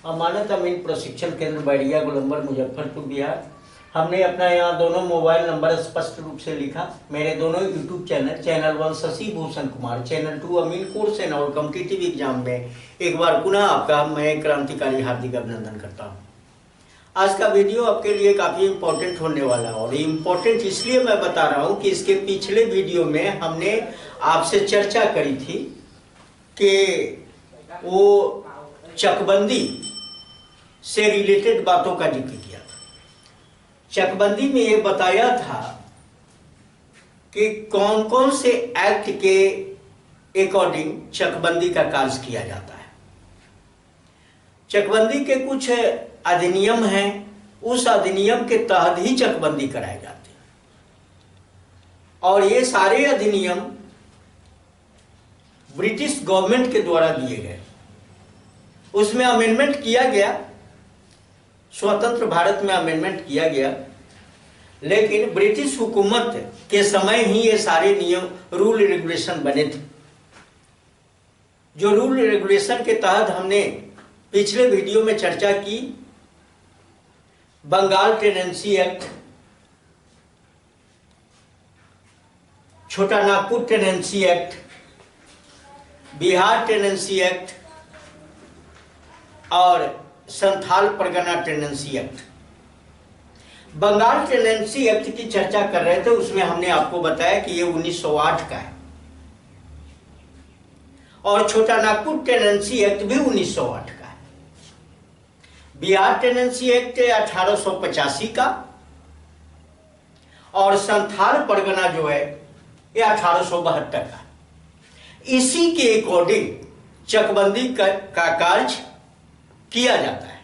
अमानत अमीन प्रशिक्षण केंद्र बैरिया गोलंबर मुजफ्फरपुर बिहार। हमने अपना यहाँ दोनों मोबाइल नंबर स्पष्ट रूप से लिखा। मेरे दोनों YouTube channel 1 Shashi Bhushan Kumar, channel 2 Amin course and और कॉम्पिटिटिव एग्जाम में एक बार पुनः आपका मैं क्रांतिकारी हार्दिक अभिनंदन करता हूँ। आज का वीडियो आपके लिए काफ़ी इम्पोर्टेंट होने वाला है और इम्पोर्टेंट इसलिए मैं बता रहा हूँ कि इसके पिछले वीडियो में हमने आपसे चर्चा करी थी कि वो चकबंदी से रिलेटेड बातों का जिक्र किया था। चकबंदी में ये बताया था कि कौन कौन से एक्ट के अकॉर्डिंग चकबंदी का कार्य किया जाता है। चकबंदी के कुछ अधिनियम हैं, उस अधिनियम के तहत ही चकबंदी कराई जाती है और ये सारे अधिनियम ब्रिटिश गवर्नमेंट के द्वारा दिए गए। उसमें अमेंडमेंट किया गया, स्वतंत्र भारत में अमेंडमेंट किया गया, लेकिन ब्रिटिश हुकूमत के समय ही ये सारे नियम रूल रेगुलेशन बने थे। जो रूल रेगुलेशन के तहत हमने पिछले वीडियो में चर्चा की, Bengal tenancy act, Chota Nagpur tenancy act, Bihar tenancy act और Santhal Pargana tenancy act. Bengal tenancy act की चर्चा कर रहे थे, उसमें हमने आपको बताया कि ये 1908 का है और छोटा नागपुर टेनेंसी एक्ट भी 1908 का है। बिहार टेनेंसी एक्ट 1885 का और संथाल परगना जो है ये 1872 का। इसी के अकॉर्डिंग चकबंदी का कार्य किया जाता है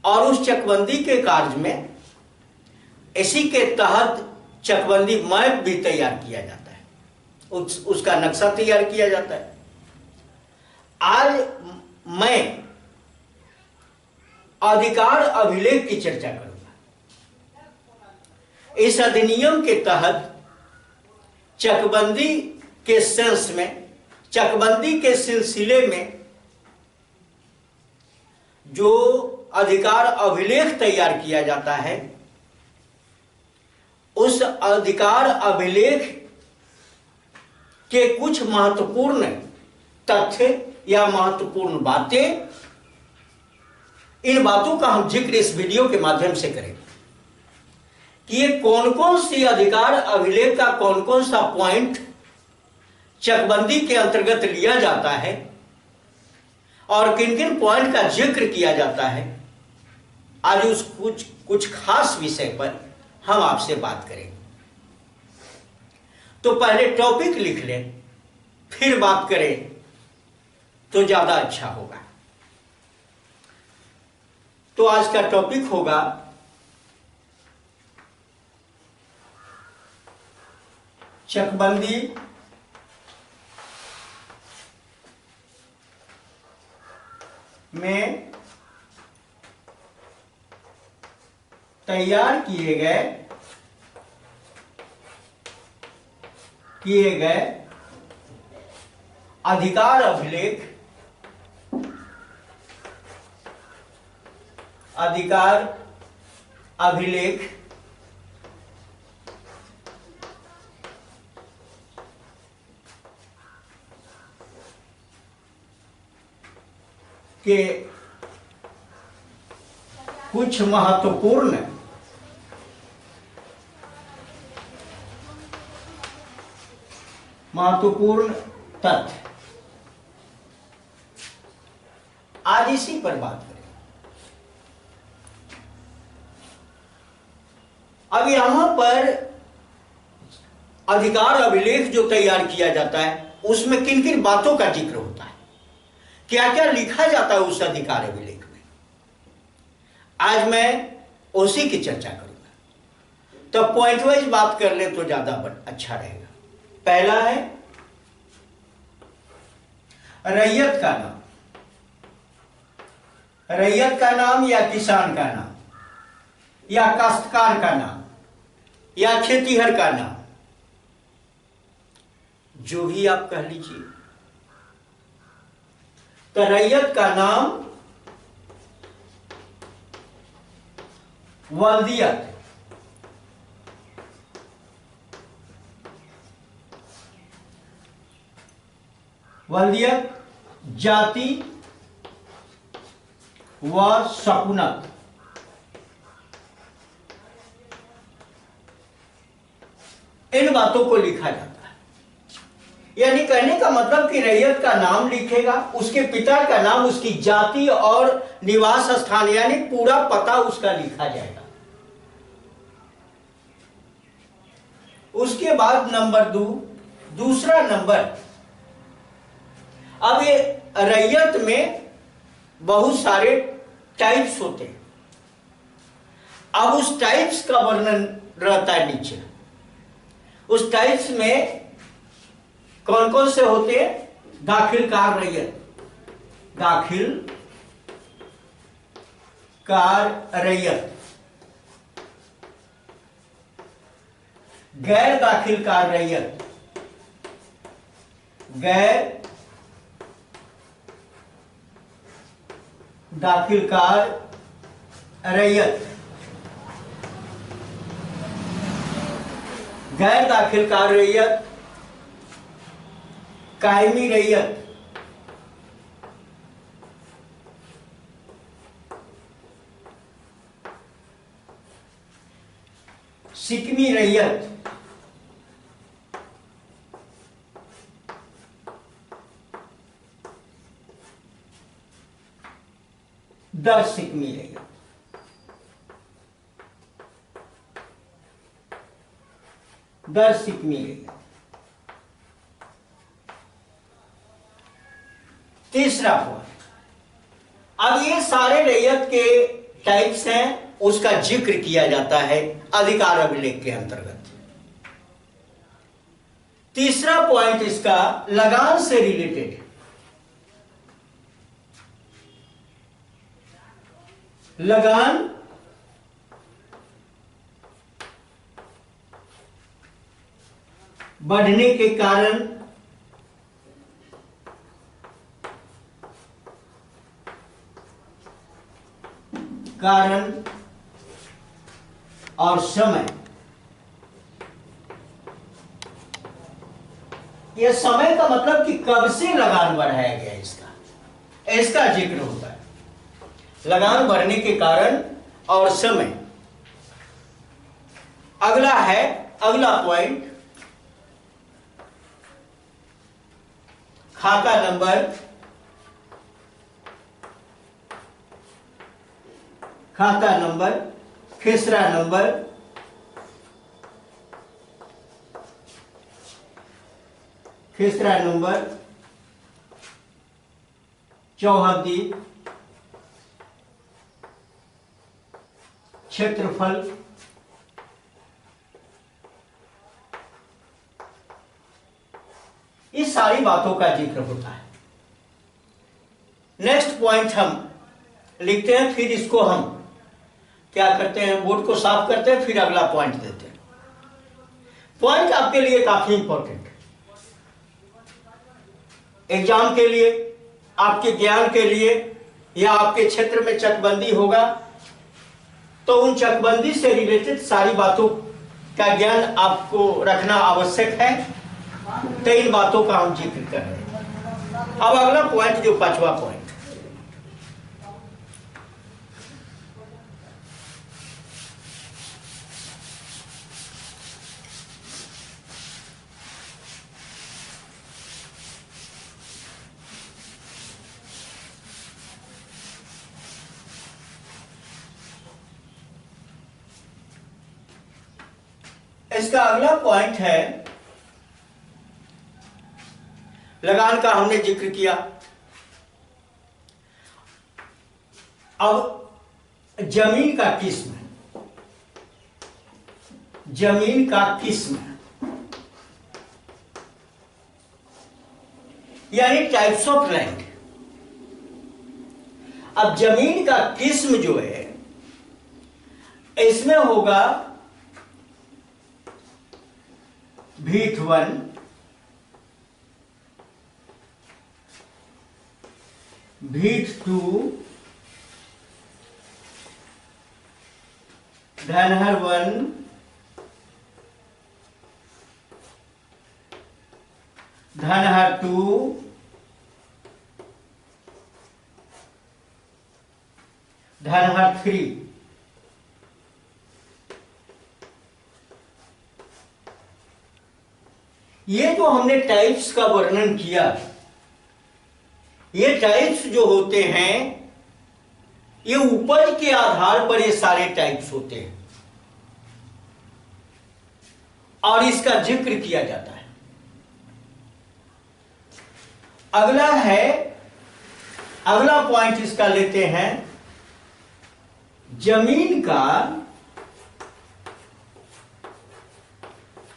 और उस चकबंदी के कार्य में इसी के तहत चकबंदी मैप भी तैयार किया जाता है, उसका नक्शा तैयार किया जाता है। आज मैं अधिकार अभिलेख की चर्चा करूंगा। इस अधिनियम के तहत चकबंदी के सेंस में, चकबंदी के सिलसिले में जो अधिकार अभिलेख तैयार किया जाता है, उस अधिकार अभिलेख के कुछ महत्वपूर्ण तथ्य या महत्वपूर्ण बातें, इन बातों का हम जिक्र इस वीडियो के माध्यम से करेंगे कि ये कौन कौन सी अधिकार अभिलेख का कौन कौन सा पॉइंट चकबंदी के अंतर्गत लिया जाता है और किन किन पॉइंट का जिक्र किया जाता है। आज उस कुछ खास विषय पर हम आपसे बात करेंगे। तो पहले टॉपिक लिख लें, फिर बात करें तो ज्यादा अच्छा होगा। तो आज का टॉपिक होगा चकबंदी में तैयार किए गए अधिकार अभिलेख के कुछ महत्वपूर्ण तथ्य, आज इसी पर बात करें। अब यहां पर अधिकार अभिलेख जो तैयार किया जाता है, उसमें किन किन बातों का जिक्र होता है, क्या क्या लिखा जाता है उस अधिकार अभिलेख में, आज मैं उसी की चर्चा करूंगा। तो पॉइंट वाइज बात कर ले तो ज्यादा अच्छा रहेगा। पहला है रैयत का नाम, रैयत का नाम या किसान का नाम या काश्तकार का नाम या खेतीहर का नाम, जो भी आप कह लीजिए। तो रैयत का नाम वल्दियत, वल्दियत, जाति व शकुनत। इन बातों को लिखा जाता है। यानी कहने का मतलब कि रैयत का नाम लिखेगा, उसके पिता का नाम, उसकी जाति और निवास स्थान यानी पूरा पता उसका लिखा जाएगा। उसके बाद नंबर दूसरा नंबर, अब ये रैयत में बहुत सारे टाइप्स होते हैं। अब उस टाइप्स का वर्णन रहता है नीचे। उस टाइप्स में कौन कौन से होते हैं? दाखिलकार रैयत, दाखिलकार रैयत, गैर दाखिलकार रैयत, गैर दाखिलकार रैयत, गैर दाखिलकार रैयत, कायमी रैयत, सिकमी रैयत, दर सिकमी रैयत। दर सिकमी रैयत। तीसरा पॉइंट, अब ये सारे रैयत के टाइप्स हैं, उसका जिक्र किया जाता है अधिकार अभिलेख के अंतर्गत। तीसरा पॉइंट इसका लगान से रिलेटेड है। लगान बढ़ने के कारण और समय। यह समय का मतलब कि कब से लगान बढ़ाया गया, इसका जिक्र होता है। लगान बढ़ने के कारण और समय। अगला पॉइंट, खाता नंबर, खेसरा नंबर, चौहद्दी, क्षेत्रफल, इस सारी बातों का जिक्र होता है। नेक्स्ट पॉइंट हम लिखते हैं, फिर इसको हम क्या करते हैं, बोर्ड को साफ करते हैं, फिर अगला पॉइंट देते हैं। पॉइंट आपके लिए काफी इंपॉर्टेंट है, एग्जाम के लिए, आपके ज्ञान के लिए, या आपके क्षेत्र में चकबंदी होगा तो उन चकबंदी से रिलेटेड सारी बातों का ज्ञान आपको रखना आवश्यक है। तो इन बातों का हम जिक्र कर रहे हैं। अब अगला पॉइंट, जो पांचवा पॉइंट, इसका अगला पॉइंट है, लगान का हमने जिक्र किया। अब जमीन का किस्म यानी टाइप्स ऑफ लैंड। अब जमीन का किस्म जो है, इसमें होगा भीठ 1, भीठ 2, धनहर 1, धनहर 2, धनहर 3। ये जो हमने टाइप्स का वर्णन किया, ये टाइप्स जो होते हैं, ये उपज के आधार पर ये सारे टाइप्स होते हैं और इसका जिक्र किया जाता है। अगला पॉइंट इसका लेते हैं, जमीन का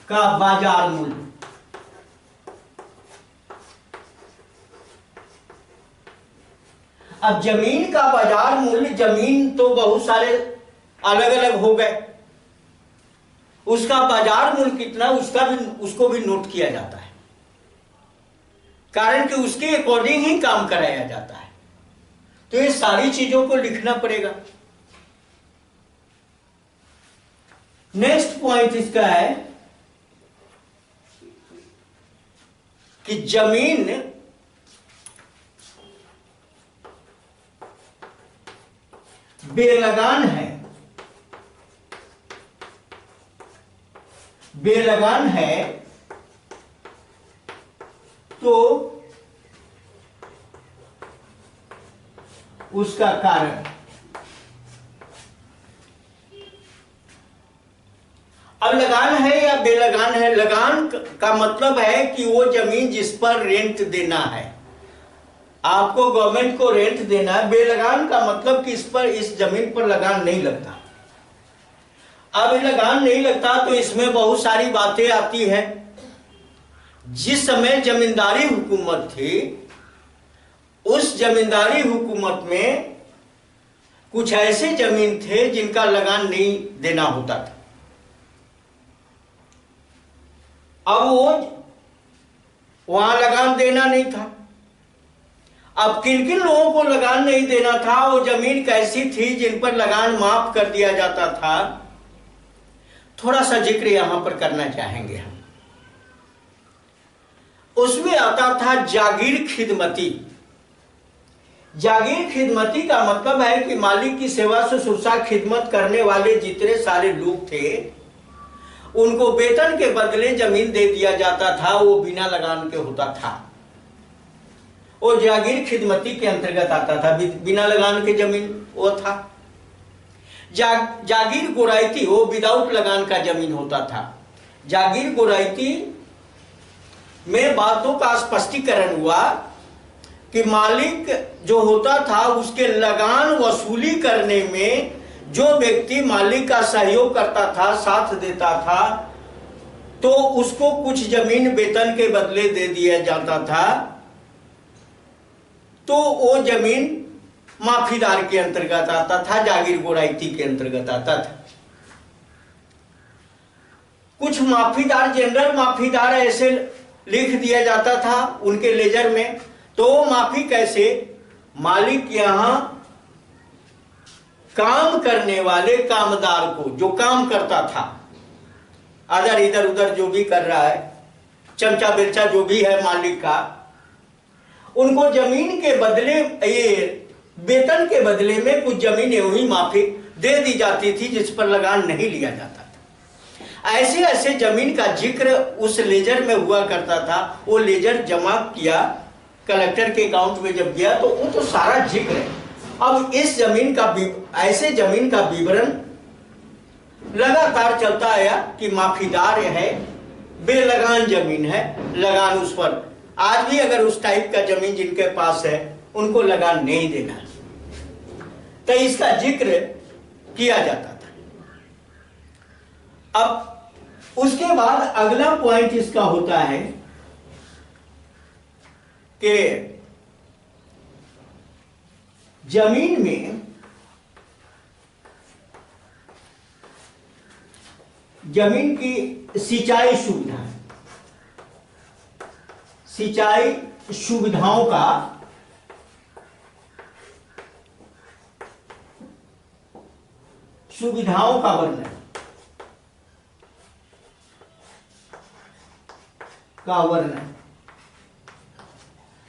बाजार मूल्य। अब जमीन का बाजार मूल्य, जमीन तो बहुत सारे अलग अलग हो गए, उसका बाजार मूल्य कितना, उसको भी नोट किया जाता है, कारण कि उसके अकॉर्डिंग ही काम कराया जाता है। तो ये सारी चीजों को लिखना पड़ेगा। नेक्स्ट पॉइंट इसका है कि जमीन बेलगान है, बेलगान है तो उसका कारण, अब लगान है या बेलगान है, लगान का मतलब है कि वो जमीन जिस पर रेंट देना है, आपको गवर्नमेंट को रेंट देना है। बेलगान का मतलब कि इस जमीन पर लगान नहीं लगता। अब लगान नहीं लगता तो इसमें बहुत सारी बातें आती है। जिस समय जमींदारी हुकूमत थी, उस जमींदारी हुकूमत में कुछ ऐसे जमीन थे जिनका लगान नहीं देना होता था। अब वहां लगान देना नहीं था। अब किन किन लोगों को लगान नहीं देना था, वो जमीन कैसी थी जिन पर लगान माफ कर दिया जाता था, थोड़ा सा जिक्र यहां पर करना चाहेंगे हम। उसमें आता था जागीर खिदमती। जागीर खिदमती का मतलब है कि मालिक की सेवा शुश्रूषा खिदमत करने वाले जितने सारे लोग थे, उनको वेतन के बदले जमीन दे दिया जाता था। वो बिना लगान के होता था, वो जागीर खिदमती के अंतर्गत आता था। बिना लगान के जमीन वो था। जागीर गोराइती, वो विदाउट लगान का जमीन होता था। जागीर गोराइती में बातों का स्पष्टीकरण हुआ कि मालिक जो होता था, उसके लगान वसूली करने में जो व्यक्ति मालिक का सहयोग करता था, साथ देता था, तो उसको कुछ जमीन वेतन के बदले दे दिया जाता था। तो वो जमीन माफीदार के अंतर्गत आता था, जागीर गोराइती के अंतर्गत आता था। कुछ माफीदार, जनरल माफीदार ऐसे लिख दिया जाता था उनके लेजर में। तो माफी कैसे, मालिक यहां काम करने वाले कामदार को, जो काम करता था, अदर इधर उधर जो भी कर रहा है, चमचा बेलचा जो भी है मालिक का, उनको जमीन के बदले, ये वेतन के बदले में कुछ जमीन यूं माफी दे दी जाती थी जिस पर लगान नहीं लिया जाता था। ऐसे ऐसे जमीन का जिक्र उस लेजर में हुआ करता था। वो लेजर जमा किया कलेक्टर के अकाउंट में, जब गया तो वो तो सारा जिक्र है। अब इस जमीन का, ऐसे जमीन का विवरण लगातार चलता आया कि माफीदार है, बेलगान जमीन है, लगान उस पर। आज भी अगर उस टाइप का जमीन जिनके पास है, उनको लगान नहीं देना, तो इसका जिक्र किया जाता था। अब उसके बाद अगला पॉइंट इसका होता है कि जमीन में, जमीन की सिंचाई सुविधा, सिंचाई सुविधाओं का सुविधाओं का वर्णन,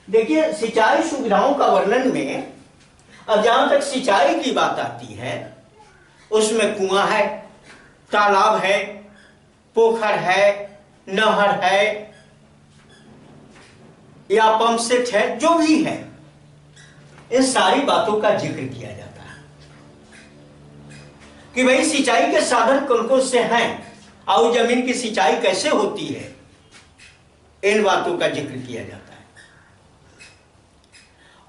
देखिए सिंचाई सुविधाओं का वर्णन में अब जहां तक सिंचाई की बात आती है उसमें कुआं है, तालाब है, पोखर है, नहर है या पंप सेट है, जो भी है, इन सारी बातों का जिक्र किया जाता है कि भाई सिंचाई के साधन कौन कौन से हैं और जमीन की सिंचाई कैसे होती है, इन बातों का जिक्र किया जाता है।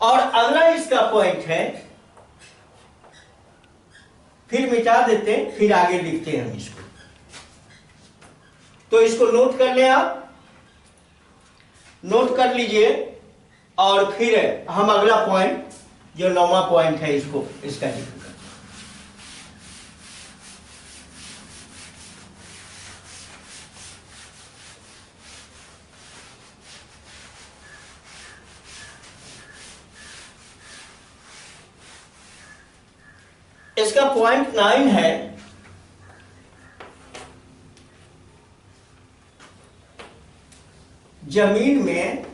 और अगला इसका पॉइंट है, फिर मिटा देते हैं, फिर आगे लिखते हैं हम इसको, तो इसको नोट कर लें, आप नोट कर लीजिए और फिर हम अगला पॉइंट जो 9वां पॉइंट है इसको इसका जिक्र करते हैं। इसका पॉइंट 9 है जमीन में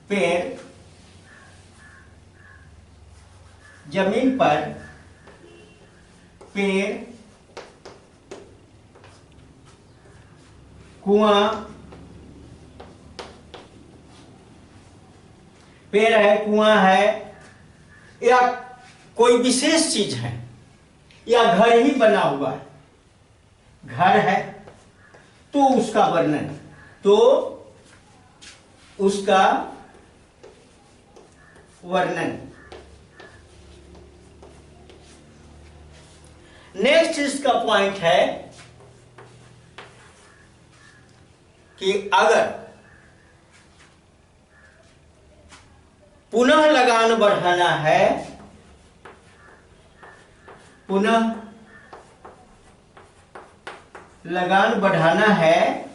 पेड़, जमीन पर पेड़, कुआं, पेड़ है, कुआं है या कोई विशेष चीज है या घर ही बना हुआ है, घर है तो उसका वर्णन, तो उसका वर्णन। नेक्स्ट इसका पॉइंट है कि अगर पुनः लगान बढ़ाना है, पुनः लगान बढ़ाना है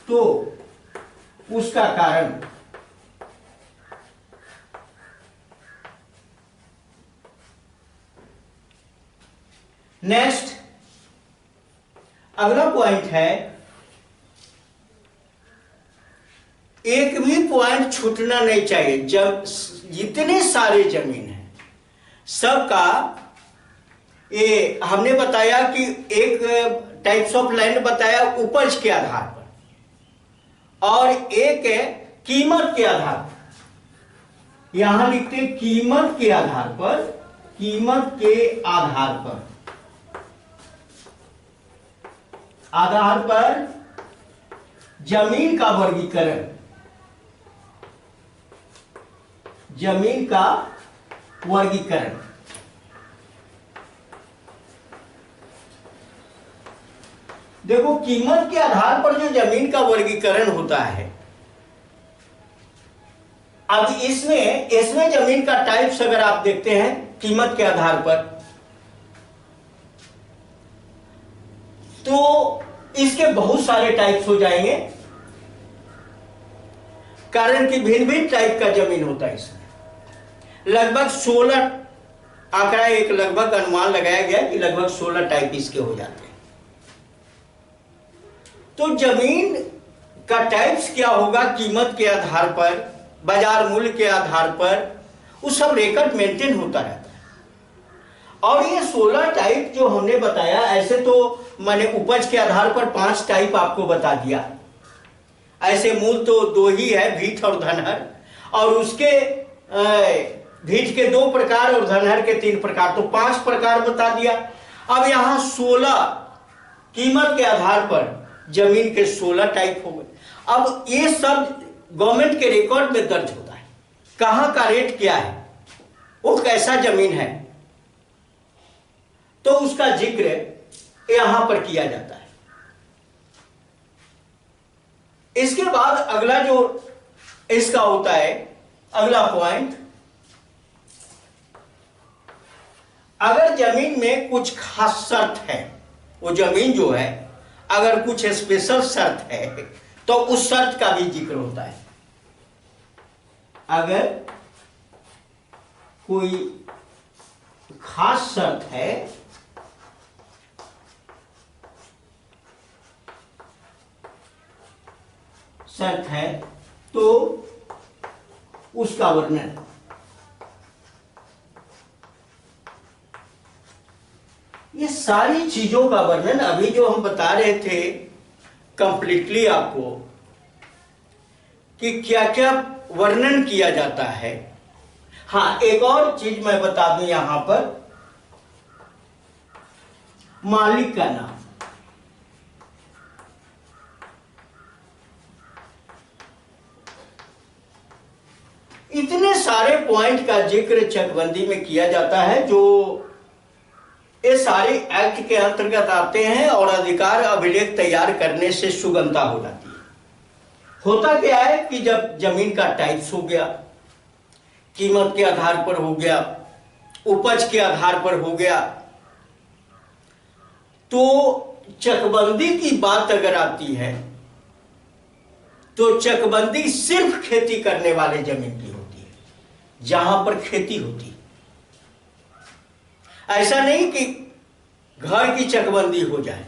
तो उसका कारण नेक्स्ट अगला पॉइंट है, एक भी पॉइंट छूटना नहीं चाहिए। जब जितने सारे जमीन है सबका, ये हमने बताया कि एक टाइप्स ऑफ लैंड बताया उपज के आधार पर और एक है कीमत के आधार पर। यहां लिखते कीमत के आधार पर, कीमत के आधार पर जमीन का वर्गीकरण, जमीन का वर्गीकरण। देखो कीमत के आधार पर जो जमीन का वर्गीकरण होता है, अब इसमें जमीन का टाइप्स अगर आप देखते हैं कीमत के आधार पर, तो इसके बहुत सारे टाइप्स हो जाएंगे, कारण कि भिन्न भिन्न टाइप का जमीन होता है। इसमें लगभग 16 आंकड़ा, एक लगभग अनुमान लगाया गया कि लगभग 16 टाइप इसके हो जाते हैं। तो जमीन का टाइप्स क्या होगा, कीमत के आधार पर, बाजार मूल्य के आधार पर, वो सब रिकॉर्ड मेंटेन होता रहता है। और ये 16 टाइप जो हमने बताया, ऐसे तो मैंने उपज के आधार पर 5 टाइप आपको बता दिया, ऐसे मूल तो 2 ही है, भीठ और धनहर, और उसके भीठ के 2 प्रकार और धनहर के 3 प्रकार, तो 5 प्रकार बता दिया। अब यहां 16 कीमत के आधार पर जमीन के 16 टाइप हो गए। अब ये सब गवर्नमेंट के रिकॉर्ड में दर्ज होता है, कहां का रेट क्या है, वो कैसा जमीन है, तो उसका जिक्र यहां पर किया जाता है। इसके बाद अगला जो इसका होता है, अगला पॉइंट, अगर जमीन में कुछ खास शर्त है, वो जमीन जो है अगर कुछ स्पेशल शर्त है तो उस शर्त का भी जिक्र होता है। अगर कोई खास शर्त है तो उसका वर्णन। ये सारी चीजों का वर्णन अभी जो हम बता रहे थे कंप्लीटली आपको कि क्या क्या वर्णन किया जाता है। हाँ, एक और चीज मैं बता दूं यहां पर, मालिक का नाम। इतने सारे पॉइंट का जिक्र चकबंदी में किया जाता है जो ये सारे एक्ट के अंतर्गत आते हैं और अधिकार अभिलेख तैयार करने से सुगमता हो जाती है। होता क्या है कि जब जमीन का टाइप्स हो गया, कीमत के आधार पर हो गया, उपज के आधार पर हो गया, तो चकबंदी की बात अगर आती है तो चकबंदी सिर्फ खेती करने वाले जमीन की होती है, जहां पर खेती होती है। ऐसा नहीं कि घर की चकबंदी हो जाए,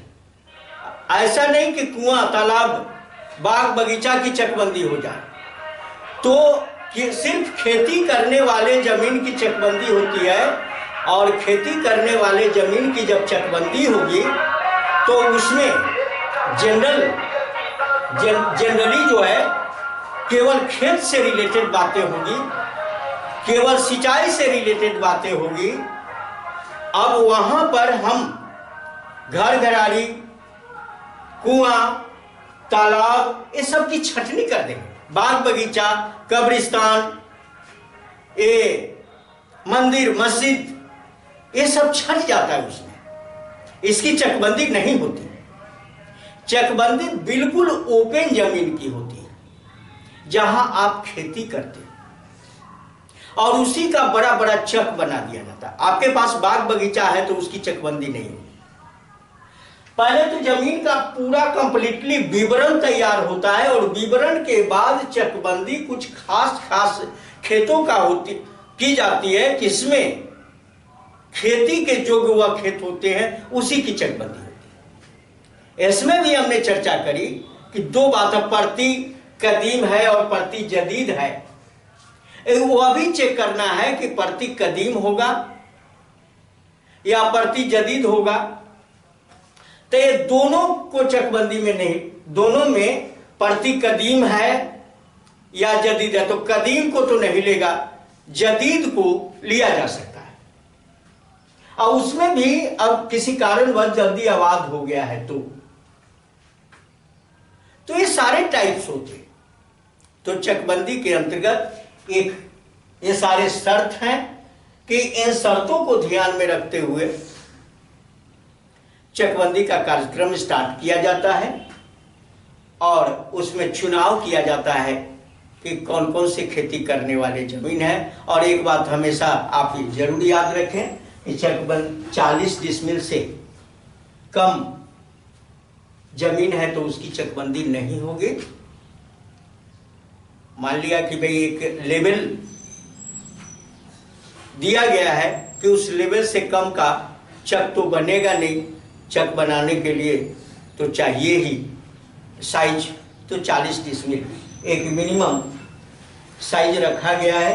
ऐसा नहीं कि कुआं, तालाब, बाग बगीचा की चकबंदी हो जाए, तो कि सिर्फ खेती करने वाले जमीन की चकबंदी होती है। और खेती करने वाले जमीन की जब चकबंदी होगी तो उसमें जनरली जो है केवल खेत से रिलेटेड बातें होगी, केवल सिंचाई से रिलेटेड बातें होगी। अब वहां पर हम घर घरारी, कुआं, तालाब, ये सब की छटनी कर देंगे। बाग बगीचा, कब्रिस्तान, ये मंदिर, मस्जिद, ये सब छट जाता है उसमें, इसकी चकबंदी नहीं होती। चकबंदी बिल्कुल ओपन जमीन की होती है जहां आप खेती करते हैं और उसी का बड़ा बड़ा चक बना दिया जाता है। आपके पास बाग बगीचा है तो उसकी चकबंदी नहीं होगी। पहले तो जमीन का पूरा कंप्लीटली विवरण तैयार होता है और विवरण के बाद चकबंदी कुछ खास खेतों का की जाती है, किसमें खेती के जोग वह खेत होते हैं उसी की चकबंदी होती है। इसमें भी हमने चर्चा करी कि दो बातें, प्रति कदीम है और प्रति जदीद है। वह भी चेक करना है कि प्रति कदीम होगा या प्रति जदीद होगा। तो ये दोनों को चकबंदी में नहीं, दोनों में प्रति कदीम है या जदीद है तो कदीम को तो नहीं लेगा, जदीद को लिया जा सकता है। और उसमें भी अब किसी कारणवश जल्दी आबाद हो गया है तो ये सारे टाइप्स होते हैं। तो चकबंदी के अंतर्गत ये सारे शर्त हैं कि इन शर्तों को ध्यान में रखते हुए चकबंदी का कार्यक्रम स्टार्ट किया जाता है और उसमें चुनाव किया जाता है कि कौन कौन से खेती करने वाले जमीन है। और एक बात हमेशा आप जरूर याद रखें कि चकबंदी 40 डिसमिल से कम जमीन है तो उसकी चकबंदी नहीं होगी। मान लिया कि भाई एक लेवल दिया गया है कि उस लेवल से कम का चक तो बनेगा नहीं। चक बनाने के लिए तो चाहिए ही साइज, तो 40 डिसमिल एक मिनिमम साइज रखा गया है,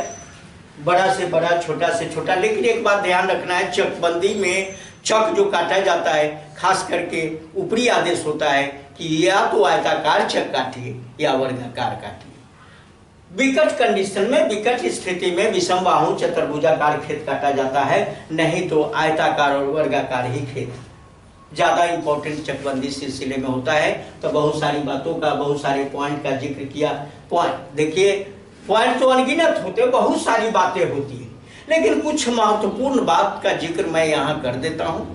बड़ा से बड़ा, छोटा से छोटा। लेकिन एक बात ध्यान रखना है, चकबंदी में चक जो काटा जाता है खास करके ऊपरी आदेश होता है कि या तो आयताकार चक काटिए या वर्गाकार काटिए। विकट कंडीशन में, विकट स्थिति में विषमबाहु चतुर्भुजाकार खेत काटा जाता है, नहीं तो आयताकार और वर्गाकार ही खेत ज्यादा इंपॉर्टेंट चकबंदी सिलसिले में होता है। तो बहुत सारी बातों का, बहुत सारे पॉइंट का जिक्र किया। पॉइंट देखिए, पॉइंट तो अनगिनत होते, बहुत सारी बातें होती है, लेकिन कुछ महत्वपूर्ण बात का जिक्र मैं यहां कर देता हूं।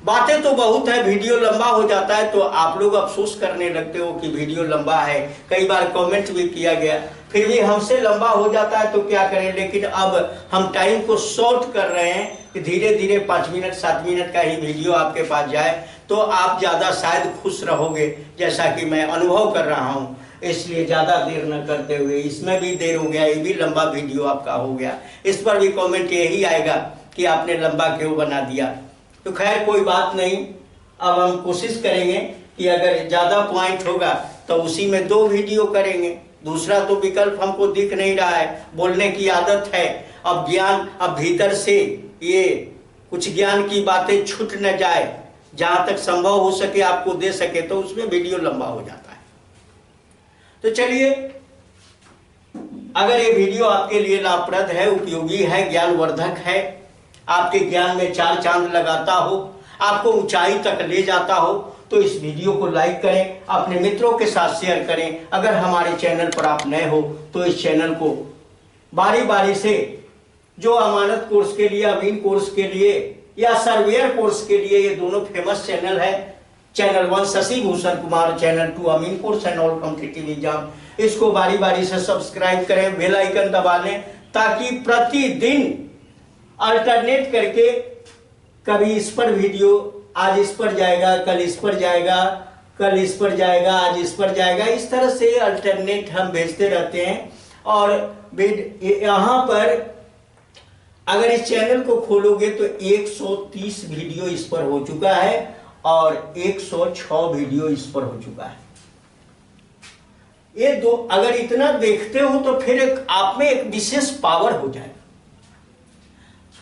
बातें तो बहुत है, वीडियो लंबा हो जाता है तो आप लोग अफसोस करने लगते हो कि वीडियो लंबा है। कई बार कमेंट भी किया गया, फिर भी हमसे लंबा हो जाता है तो क्या करें। लेकिन अब हम टाइम को शॉर्ट कर रहे हैं कि धीरे धीरे 5 मिनट 7 मिनट का ही वीडियो आपके पास जाए तो आप ज़्यादा शायद खुश रहोगे, जैसा कि मैं अनुभव कर रहा हूँ। इसलिए ज़्यादा देर न करते हुए, इसमें भी देर हो गया, ये भी लंबा वीडियो आपका हो गया, इस पर भी कमेंट यही आएगा कि आपने लंबा क्यों बना दिया। तो खैर कोई बात नहीं, अब हम कोशिश करेंगे कि अगर ज़्यादा पॉइंट होगा तो उसी में 2 वीडियो करेंगे। दूसरा तो विकल्प हमको दिख नहीं रहा है, बोलने की आदत है। अब ज्ञान, अब भीतर से ये कुछ ज्ञान की बातें छूट न जाए, जहाँ तक संभव हो सके आपको दे सके, तो उसमें वीडियो लंबा हो जाता है। तो चलिए, अगर ये वीडियो आपके लिए लाभप्रद है, उपयोगी है, ज्ञानवर्धक है, आपके ज्ञान में 4 चांद लगाता हो, आपको ऊंचाई तक ले जाता हो, तो इस वीडियो को लाइक करें, अपने मित्रों के साथ शेयर करें। अगर हमारे चैनल पर आप नए हो तो इस चैनल को बारी बारी से, जो अमानत कोर्स के लिए, अमीन कोर्स के लिए या सर्वेयर कोर्स के लिए, ये दोनों फेमस चैनल है। Channel 1 Shashi Bhushan Kumar, channel 2 Amin course and all competitive exam, इसको बारी बारी से सब्सक्राइब करें, बेल आइकन दबा लें, ताकि प्रतिदिन अल्टरनेट करके, कभी इस पर वीडियो, आज इस पर जाएगा, कल इस पर जाएगा, कल इस पर जाएगा, आज इस पर जाएगा, इस तरह से अल्टरनेट हम भेजते रहते हैं। और यहाँ पर अगर इस चैनल को खोलोगे तो 130 वीडियो इस पर हो चुका है और 106 वीडियो इस पर हो चुका है। ये दो, अगर इतना देखते हो तो फिर आप में एक विशेष पावर हो जाए।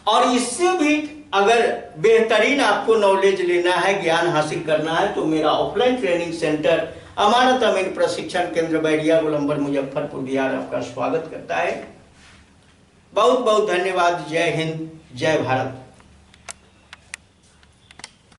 और इससे भी अगर बेहतरीन आपको नॉलेज लेना है, ज्ञान हासिल करना है, तो मेरा ऑफलाइन ट्रेनिंग सेंटर अमानत अमीन प्रशिक्षण केंद्र बैरिया गोलंबर मुजफ्फरपुर बिहार आपका स्वागत करता है। बहुत बहुत धन्यवाद। जय हिंद, जय भारत।